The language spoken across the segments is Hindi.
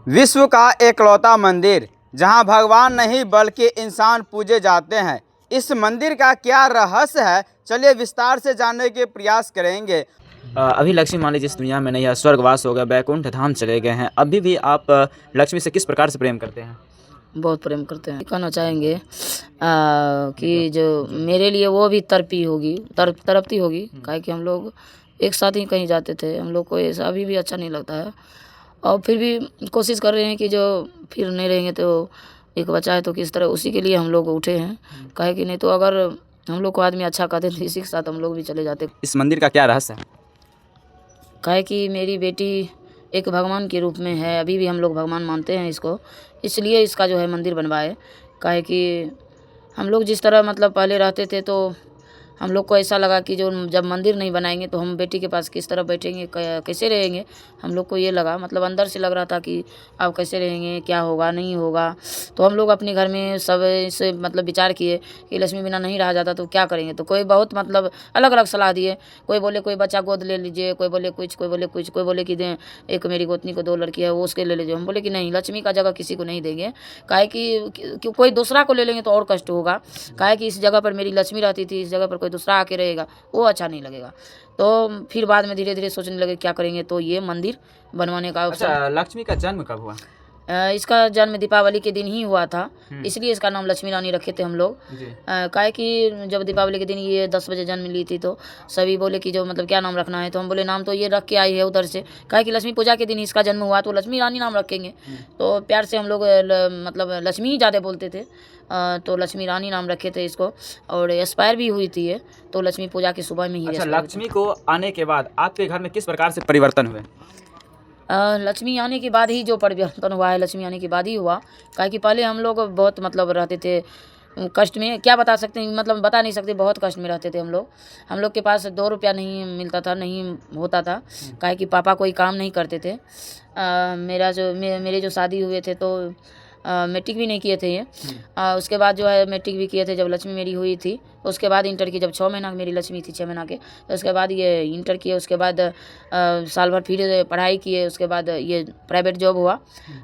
विश्व का एकलौता मंदिर जहां भगवान नहीं बल्कि इंसान पूजे जाते हैं। इस मंदिर का क्या रहस्य है, चलिए विस्तार से जानने के प्रयास करेंगे। अभी लक्ष्मी मान लीजिए इस दुनिया में नहीं है, स्वर्गवास हो गया, बैकुंठ धाम चले गए हैं। अभी भी आप लक्ष्मी से किस प्रकार से प्रेम करते हैं? बहुत प्रेम करते हैं। कहना चाहेंगे कि जो मेरे लिए वो भी तड़पती होगी काहे कि हम लोग एक साथ ही कहीं जाते थे। हम लोग को ऐसा अभी भी अच्छा नहीं लगता है और फिर भी कोशिश कर रहे हैं कि जो फिर नहीं रहेंगे तो एक बच्चा है तो किस तरह उसी के लिए हम लोग उठे हैं। काहे कि नहीं तो अगर हम लोग को आदमी अच्छा कहते तो इसी के साथ हम लोग भी चले जाते। इस मंदिर का क्या रहस्य है? काहे कि मेरी बेटी एक भगवान के रूप में है, अभी भी हम लोग भगवान मानते हैं इसको, इसलिए इसका जो है मंदिर बनवाए। काहे कि हम लोग जिस तरह मतलब पहले रहते थे तो हम लोग को ऐसा लगा कि जो जब मंदिर नहीं बनाएंगे तो हम बेटी के पास किस तरह बैठेंगे, कैसे रहेंगे। हम लोग को ये लगा, मतलब अंदर से लग रहा था कि अब कैसे रहेंगे, क्या होगा नहीं होगा। तो हम लोग अपने घर में सब से मतलब विचार किए कि लक्ष्मी बिना नहीं रहा जाता तो क्या करेंगे। तो कोई बहुत मतलब अलग अलग सलाह दिए। कोई बोले कोई बच्चा गोद ले लीजिए, कोई बोले कुछ, कोई बोले कुछ, कोई बोले कि दें एक मेरी गोतनी को 2 लड़की है वो उसके ले लीजिए। हम बोले कि नहीं, लक्ष्मी का जगह किसी को नहीं देंगे। काहे कि कोई दूसरा को ले लेंगे तो और कष्ट होगा। काहे कि इस जगह पर मेरी लक्ष्मी रहती थी, इस जगह पर कोई दूसरा आके रहेगा वो अच्छा नहीं लगेगा। तो फिर बाद में धीरे धीरे सोचने लगे क्या करेंगे, तो ये मंदिर बनवाने का अच्छा, लक्ष्मी का जन्म कब हुआ? इसका जन्म दीपावली के दिन ही हुआ था, इसलिए इसका नाम लक्ष्मी रानी रखे थे हम लोग। काहे कि जब दीपावली के दिन ये 10 बजे जन्म ली थी तो सभी बोले कि जो मतलब क्या नाम रखना है, तो हम बोले नाम तो ये रख के आई है उधर से। काहे कि लक्ष्मी पूजा के दिन इसका जन्म हुआ तो लक्ष्मी रानी नाम रखेंगे। तो प्यार से हम लोग मतलब लक्ष्मी ही ज़्यादा बोलते थे, तो लक्ष्मी रानी नाम रखे थे इसको। और एक्सपायर भी हुई थी ये, तो लक्ष्मी पूजा की सुबह में ही। अच्छा, लक्ष्मी को आने के बाद आपके घर में किस प्रकार से परिवर्तन हुए? लक्ष्मी आने के बाद ही जो परिवर्तन हुआ है, लक्ष्मी आने के बाद ही हुआ। काहे कि पहले हम लोग बहुत मतलब रहते थे कष्ट में, क्या बता सकते हैं, मतलब बता नहीं सकते, बहुत कष्ट में रहते थे हम लोग। हम लोग के पास 2 रुपया नहीं मिलता था, नहीं होता था। काहे कि पापा कोई काम नहीं करते थे। मेरे जो शादी हुए थे तो मैट्रिक भी नहीं किए थे ये। उसके बाद जो है मैट्रिक भी किए थे जब लक्ष्मी मेरी हुई थी। उसके बाद इंटर की, जब 6 महीना की मेरी लक्ष्मी थी, 6 महीना के, तो उसके बाद ये इंटर किए। उसके बाद साल भर फिर पढ़ाई किए। उसके बाद ये प्राइवेट जॉब हुआ।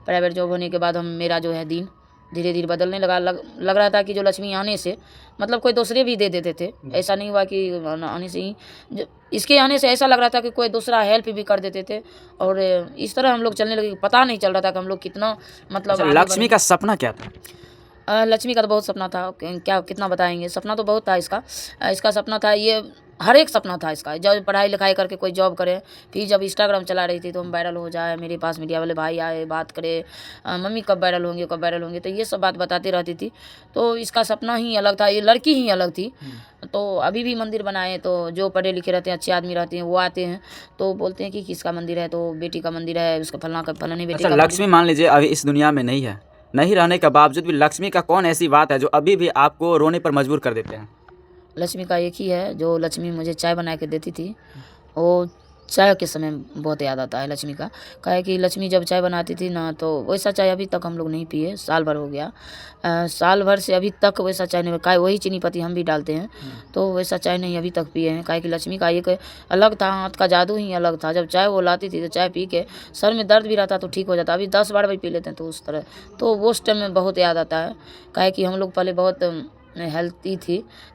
प्राइवेट जॉब होने के बाद मेरा जो है दिन धीरे धीरे बदलने लगा। लग रहा था कि जो लक्ष्मी आने से मतलब कोई दूसरे भी दे देते थे। ऐसा नहीं हुआ कि आने से ही, इसके आने से ऐसा लग रहा था कि कोई दूसरा हेल्प भी कर देते थे। और इस तरह हम लोग चलने लगे, पता नहीं चल रहा था कि हम लोग कितना मतलब। अच्छा, लक्ष्मी का सपना क्या था? लक्ष्मी का तो बहुत सपना था, क्या कितना बताएंगे। सपना तो बहुत था इसका। इसका सपना था, ये हर एक सपना था इसका, जब पढ़ाई लिखाई करके कोई जॉब करे। फिर जब इंस्टाग्राम चला रही थी तो हम वायरल हो जाए, मेरे पास मीडिया वाले भाई आए, बात करे, मम्मी कब वायरल होंगे, कब वायरल होंगे, तो ये सब बात बताती रहती थी। तो इसका सपना ही अलग था, ये लड़की ही अलग थी। तो अभी भी मंदिर बनाए तो जो पढ़े लिखे रहते हैं, अच्छे आदमी रहते हैं, वो आते हैं तो बोलते हैं कि किसका मंदिर है, तो बेटी का मंदिर है, उसका फलानी बेटी अच्छा, का लक्ष्मी मान लीजिए अभी इस दुनिया में नहीं है, नहीं रहने के बावजूद भी लक्ष्मी का कौन ऐसी बात है जो अभी भी आपको रोने पर मजबूर कर देते हैं? लक्ष्मी का एक ही है, जो लक्ष्मी मुझे चाय बना के देती थी, वो चाय के समय बहुत याद आता है लक्ष्मी का। काहे कि लक्ष्मी जब चाय बनाती थी ना, तो वैसा चाय अभी तक हम लोग नहीं पिए, साल भर हो गया। साल भर से अभी तक वैसा चाय नहीं, काहे वही चीनी पत्ती हम भी डालते हैं, तो वैसा चाय नहीं अभी तक पिए हैं। काहे कि लक्ष्मी का एक अलग था, हाथ का जादू ही अलग था। जब चाय वो लाती थी तो चाय पी के सर में दर्द भी रहता तो ठीक हो जाता। अभी 10 बार भी पी लेते हैं तो उस तरह, तो वो उस टाइम में बहुत याद आता है। काहे कि हम लोग पहले बहुत हेल्थी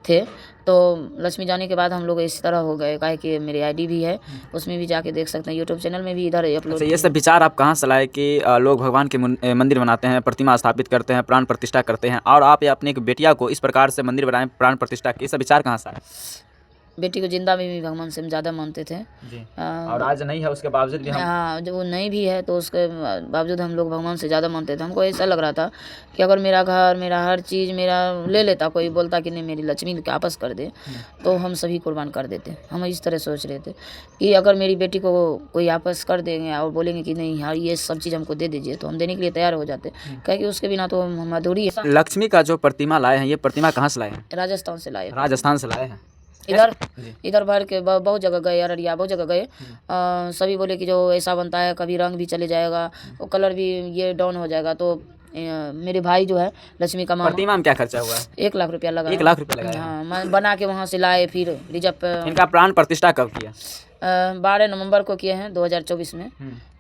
थे, तो लक्ष्मी जाने के बाद हम लोग इस तरह हो गए। काहे कि मेरी आईडी भी है, उसमें भी जाके देख सकते हैं, यूट्यूब चैनल में भी इधर अपलोड। अच्छा, ये सब विचार आप कहाँ से लाए कि लोग भगवान के मंदिर बनाते हैं, प्रतिमा स्थापित करते हैं, प्राण प्रतिष्ठा करते हैं, और आप अपने एक बेटिया को इस प्रकार से मंदिर बनाएं, प्राण प्रतिष्ठा की, ये सब विचार कहाँ से आए? बेटी को जिंदा में भी भगवान से हम ज़्यादा मानते थे जी। और आज नहीं है, उसके बावजूद भी हम। हाँ, जब वो नहीं भी है तो उसके बावजूद हम लोग भगवान से ज़्यादा मानते थे। हमको ऐसा लग रहा था कि अगर मेरा घर, मेरा हर चीज़ मेरा ले लेता कोई, बोलता कि नहीं मेरी लक्ष्मी को वापस कर दे, तो हम सभी कुर्बान कर देते। हम इस तरह सोच रहे थे कि अगर मेरी बेटी को कोई वापस कर देंगे और बोलेंगे कि नहीं हाँ ये सब चीज़ हमको दे दीजिए, तो हम देने के लिए तैयार हो जाते, क्योंकि उसके बिना तो हम अधूरी है। लक्ष्मी का जो प्रतिमा लाए हैं, ये प्रतिमा कहाँ से लाए हैं? राजस्थान से लाए, राजस्थान से लाए हैं। इधर भर के बहुत जगह गए, अररिया बहुत जगह गए। सभी बोले कि जो ऐसा बनता है कभी रंग भी चले जाएगा, वो कलर भी ये डाउन हो जाएगा। तो मेरे भाई जो है लक्ष्मी का मामा, प्रतिमा में क्या खर्चा हुआ है? 1 लाख रुपया लगा। 1 लाख रुपया लगा है। हाँ, मैं बना के वहाँ से लाए, फिर रिजर्व इनका प्राण प्रतिष्ठा कब किया? 12 नवंबर को किए हैं 2024 में।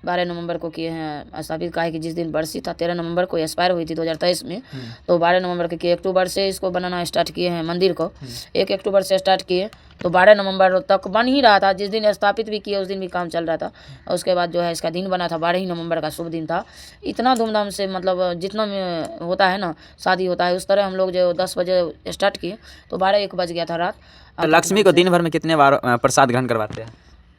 12 नवंबर को किए हैं स्थापित। का है कि जिस दिन बरसी था 13 नवंबर को एक्सपायर हुई थी 2023 में, तो 12 नवंबर के किए। अक्टूबर से इसको बनाना स्टार्ट किए हैं मंदिर को, 1 अक्टूबर से स्टार्ट किए तो 12 नवंबर तक बन ही रहा था। जिस दिन स्थापित भी किए उस दिन भी काम चल रहा था। और उसके बाद जो है इसका दिन बना था 12 ही नवंबर का शुभ दिन था। इतना धूमधाम से मतलब जितना में होता है ना शादी होता है उस तरह हम लोग जो 10 बजे स्टार्ट किए तो 12-1 बज गया था रात। लक्ष्मी को दिन भर में कितने बार प्रसाद ग्रहण करवाते हैं?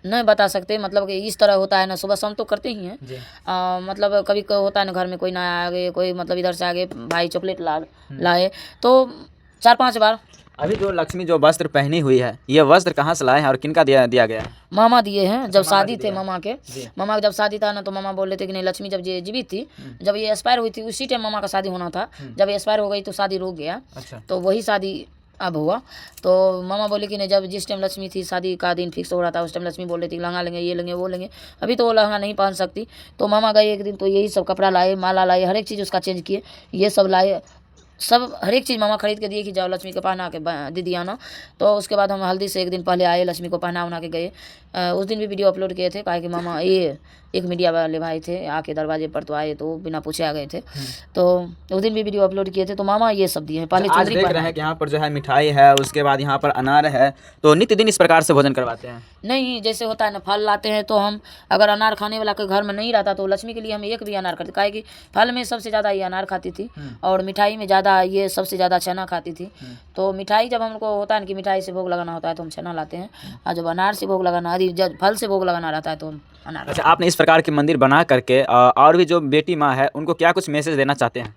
नहीं बता सकते, मतलब कि इस तरह होता है ना, सुबह शाम तो करते ही हैं। मतलब कभी होता है ना घर में कोई ना आ गए, कोई मतलब इधर से आ गए भाई चॉकलेट लाए तो 4-5 बार। अभी जो लक्ष्मी जो वस्त्र पहनी हुई है ये वस्त्र कहाँ से लाए हैं और किनका दिया गया है? मामा दिए हैं। जब शादी थे मामा के जब शादी था ना तो मामा बोल रहे थे कि नहीं लक्ष्मी जब ये जीवित थी, जब ये एक्सपायर हुई थी उसी टाइम मामा का शादी होना था। जब एक्सपायर हो गई तो शादी रुक गया। तो वही शादी अब हुआ। तो मामा बोले कि नहीं जब जिस टाइम लक्ष्मी थी शादी का दिन फिक्स हो रहा था उस टाइम लक्ष्मी बोल रही थी लहंगा लेंगे, ये लेंगे, वो लेंगे। अभी तो वो लहंगा नहीं पहन सकती तो मामा गए एक दिन तो यही सब कपड़ा लाए, माला लाए, हर एक चीज़ उसका चेंज किए, ये सब लाए, सब हर एक चीज़ मामा खरीद के दिए कि जाओ लक्ष्मी को पहना के दीदी आना। तो उसके बाद हम हल्दी से एक दिन पहले आए, लक्ष्मी को पहना उना के गए। उस दिन भी वीडियो अपलोड किए थे। कहा कि मामा ये एक मीडिया वाले भाई थे आके दरवाजे पर तो आए तो बिना पूछे आ गए थे। तो उस दिन भी वीडियो अपलोड किए थे। तो मामा ये सब दिए हैं। पहले आज देख रहे हैं कि यहाँ पर जो है मिठाई है, उसके बाद यहाँ पर अनार है, तो नित्य दिन इस प्रकार से भोजन करवाते हैं? नहीं, जैसे होता है ना फल लाते हैं तो हम अगर अनार खाने वाला के घर में नहीं रहता तो लक्ष्मी के लिए हम एक भी अनार करते। काहे कि फल में सबसे ज़्यादा ये अनार खाती थी और मिठाई में ज़्यादा ये सबसे ज़्यादा छेना खाती थी। तो मिठाई जब हमको होता है ना कि मिठाई से भोग लगाना होता है तो हम छेना लाते हैं, और जब अनार से भोग लगाना जब फल से भोग लगाना रहता है तो हम अनार। अच्छा, आपने इस प्रकार के मंदिर बना करके और भी जो बेटी माँ है उनको क्या कुछ मैसेज देना चाहते हैं?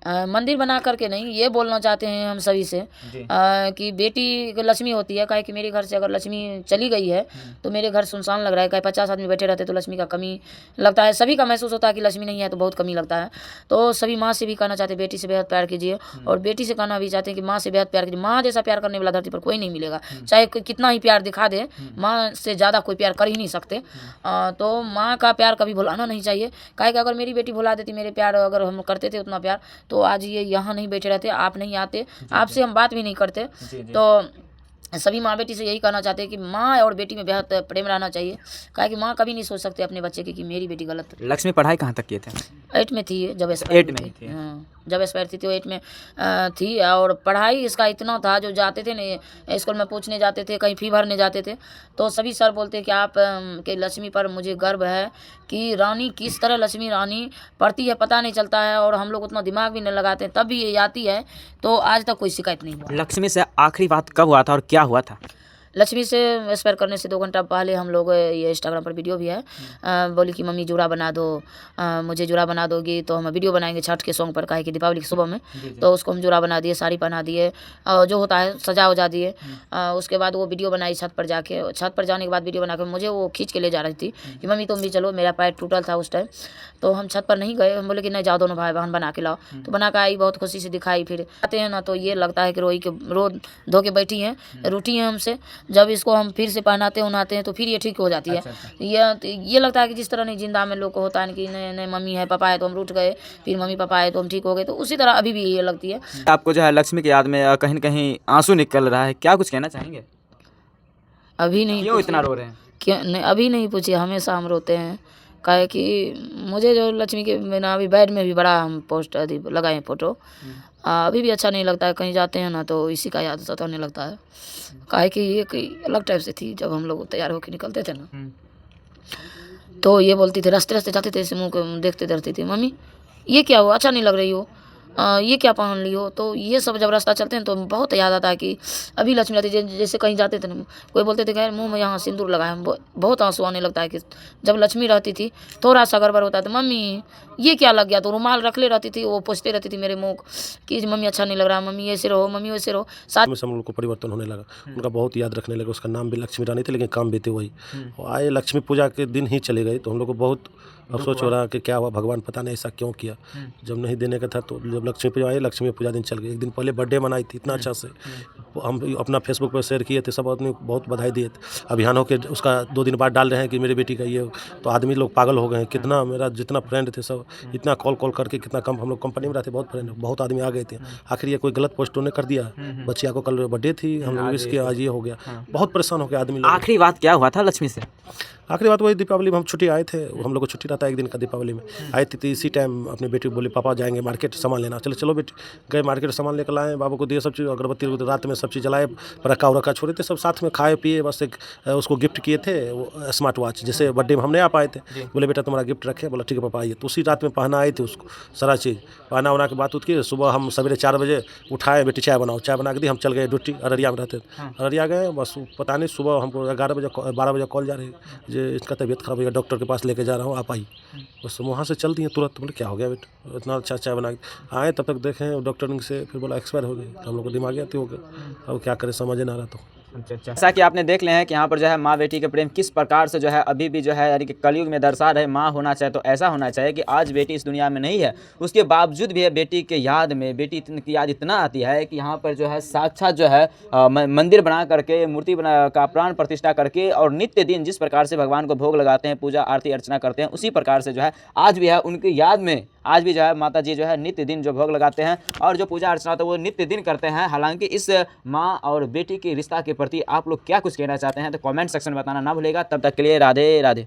मंदिर बना करके नहीं, ये बोलना चाहते हैं हम सभी से कि बेटी लक्ष्मी होती है। काहे कि मेरे घर से अगर लक्ष्मी चली गई है तो मेरे घर सुनसान लग रहा है। काहे 50 आदमी बैठे रहते तो लक्ष्मी का कमी लगता है, सभी का महसूस होता है कि लक्ष्मी नहीं है तो बहुत कमी लगता है। तो सभी माँ से भी कहना चाहते हैं बेटी से बेहद प्यार कीजिए, और बेटी से कहना भी चाहते हैं कि माँ से बेहद प्यार कीजिए। माँ जैसा प्यार करने वाला धरती पर कोई नहीं मिलेगा, चाहे कितना ही प्यार दिखा दे, माँ से ज़्यादा कोई प्यार कर ही नहीं सकते। तो माँ का प्यार कभी भुलाना नहीं चाहिए। काहे कि अगर मेरी बेटी भुला देती मेरे प्यार, अगर हम करते थे उतना प्यार, तो आज ये यहाँ नहीं बैठे रहते, आप नहीं आते, आपसे हम बात भी नहीं करते। तो सभी माँ बेटी से यही कहना चाहते हैं कि माँ और बेटी में बेहद प्रेम रहना चाहिए। काहे कि माँ कभी नहीं सोच सकते अपने बच्चे की कि मेरी बेटी गलत। लक्ष्मी पढ़ाई कहाँ तक किए थे? 8 में थी जब 8 में थी। हाँ, जब एक्सपायर थी तो 8 में थी। और पढ़ाई इसका इतना था, जो जाते थे ना स्कूल में पूछने जाते थे, कहीं फी भरने जाते थे तो सभी सर बोलते कि आप के लक्ष्मी पर मुझे गर्व है कि रानी किस तरह लक्ष्मी रानी पढ़ती है पता नहीं चलता है, और हम लोग उतना दिमाग भी नहीं लगाते तब भी ये आती है। तो आज तक कोई शिकायत नहीं हुआ। लक्ष्मी से आखिरी बात कब हुआ था और क्या हुआ था? लक्ष्मी से एक्सपायर करने से 2 घंटा पहले हम लोग, ये इंस्टाग्राम पर वीडियो भी है, बोली कि मम्मी जूड़ा बना दो, मुझे जूड़ा बना दोगी तो हम वीडियो बनाएंगे छठ के सॉन्ग पर। काहे कि दीपावली की सुबह में तो उसको हम जूड़ा बना दिए, साड़ी पहना दिए, जो होता है सजा उजा दिए। उसके बाद वो वीडियो बनाई छत पर जाके। छत पर जाने के बाद वीडियो बना के मुझे वो खींच के ले जा रही थी कि मम्मी तुम भी चलो, मेरा पैर टूटल था उस टाइम। तो हम छत पर नहीं गए, हम बोले कि नहीं जाओ दोनों भाई बहन बना के लाओ। तो बना के आई, बहुत खुशी से दिखाई। फिर आते हैं ना तो ये लगता है कि रोई के रो धो के बैठी हैं, रूठी हैं हमसे। जब इसको हम फिर से पहनाते उनाते हैं तो फिर ये ठीक हो जाती है। ये लगता है कि जिस तरह नहीं जिंदा में लोग को होता है कि नहीं नहीं मम्मी है पापा है तो हम रूठ गए, फिर मम्मी पापा है तो हम ठीक हो गए, तो उसी तरह अभी भी ये लगती है। आपको जो है लक्ष्मी की याद में कहीं न कहीं आंसू निकल रहा है, क्या कुछ कहना चाहेंगे? अभी नहीं, क्यों इतना रो रहे हैं? क्या नहीं, अभी नहीं पूछिए, हमेशा हम रोते हैं। काहे कि मुझे जो लक्ष्मी के बिना अभी बेड में भी बड़ा हम पोस्ट लगाए हैं फोटो, अभी भी अच्छा नहीं लगता है। कहीं जाते हैं ना तो इसी का याद सताने लगता है। काहे कि ये अलग टाइप से थी। जब हम लोग तैयार होकर निकलते थे ना तो ये बोलती थी, रास्ते रास्ते जाते थे इस मुँह को देखते डरती थी, मम्मी ये क्या हुआ, अच्छा नहीं लग रही हो, ये क्या पहन ली हो। तो ये सब जब रास्ता चलते हैं तो बहुत याद आता है कि अभी लक्ष्मी रहती। जैसे कहीं जाते थे ना, कोई बोलते थे खैर मुंह में यहाँ सिंदूर लगाए, बहुत आंसू आने लगता है कि जब लक्ष्मी रहती थी थोड़ा सा गड़बड़ होता था, मम्मी ये क्या लग गया, तो रुमाल रख ले रहती थी, वो पूछते रहती थी मेरे मुँह कि मम्मी अच्छा नहीं लग रहा, मम्मी ऐसे रहो, मम्मी वैसे रहो। साथ में हम लोग को परिवर्तन होने लगा, उनका बहुत याद रखने लगे। उसका नाम भी लक्ष्मी रानी थे लेकिन काम भी थे वही। आए लक्ष्मी पूजा के दिन ही चले गए तो हम लोग को बहुत अफसोस हो रहा कि क्या हुआ, भगवान पता नहीं ऐसा क्यों किया। जब नहीं देने का था तो जब लक्ष्मी पूजा आई, लक्ष्मी पूजा दिन चल गई। एक दिन पहले बर्थडे मनाई थी इतना अच्छा से, हम अपना फेसबुक पर शेयर किए थे, सब आदमी बहुत बधाई दिए थे। अभियान हो के उसका 2 दिन बाद डाल रहे हैं कि मेरी बेटी का ये, तो आदमी लोग पागल हो गए हैं। कितना मेरा जितना फ्रेंड थे सब इतना कॉल करके, कितना कम, हम लोग कंपनी में रहते, बहुत फ्रेंड, बहुत आदमी आ गए थे। आखिर ये कोई गलत पोस्ट उन्होंने कर दिया, बच्चिया को कल बर्थडे थी, हम लोग विश किया, आज ये हो गया। बहुत परेशान हो गया आदमी लोग। आखिरी बात क्या हुआ था लक्ष्मी से? आखिरी बात वही, दीपावली में हम छुट्टी आए थे, हम लोग को छुट्टी रहता है 1 दिन का, दीपावली में आए थे। तो इसी टाइम अपनी बेटी को बोले पापा जाएंगे मार्केट सामान लेना, चलो बेटी। गए मार्केट सामान लेकर लाए, बाबू को दिए सब चीज़, अगरबत्ती, रात में सब चीज़ जलाए, पटाखा उड़का छोड़े थे, सब साथ में खाए पिए। बस एक उसको गिफ्ट किए थे वो स्मार्ट वॉच, जैसे बर्थडे में हम नहीं आ पाए थे, बोले बेटा तुम्हारा गिफ्ट रखे, बोला ठीक है पापा आइए। तो उसी रात में पहना आए थे उसको सारा चीज़, पहना उना के बात उत की। सुबह हम सवेरे 4 बजे उठाए, बेटी चाय बनाओ, चाय बना के दी, हम चल गए ड्यूटी, अररिया में रहते थे, अररिया गए। बस पता नहीं सुबह हमको 12 बजे कॉल जा रही जो इसका तबीयत खराब, डॉक्टर के पास लेके जा रहा हूँ, आप आई। बस वहाँ से चल दिए तुरंत। बोले क्या हो गया बेटा, इतना अच्छा चाय बना के आए, तब तक देखें डॉक्टर से, फिर बोला एक्सपायर हो गई। तो हम लोग को दिमागी आती हो गया, अब क्या करें समझ नहीं आ रहा। तो अच्छा, जैसा कि आपने देख ले हैं कि यहाँ पर जो है माँ बेटी के प्रेम किस प्रकार से जो है अभी भी जो है यानी कि कलयुग में दर्शा रहे। माँ होना चाहिए तो ऐसा होना चाहिए कि आज बेटी इस दुनिया में नहीं है, उसके बावजूद भी है बेटी के याद में, बेटी की याद इतना आती है कि यहाँ पर जो है साक्षात जो है मंदिर बना करके, मूर्ति बना का प्राण प्रतिष्ठा करके, और नित्य दिन जिस प्रकार से भगवान को भोग लगाते हैं, पूजा आरती अर्चना करते हैं, उसी प्रकार से जो है आज भी है उनकी याद में, आज भी जो है माता जी जो है नित्य दिन जो भोग लगाते हैं और जो पूजा अर्चना तो वो नित्य दिन करते हैं। हालांकि इस माँ और बेटी के रिश्ता के प्रति आप लोग क्या कुछ कहना चाहते हैं तो कमेंट सेक्शन में बताना ना भूलेगा। तब तक के लिए राधे राधे।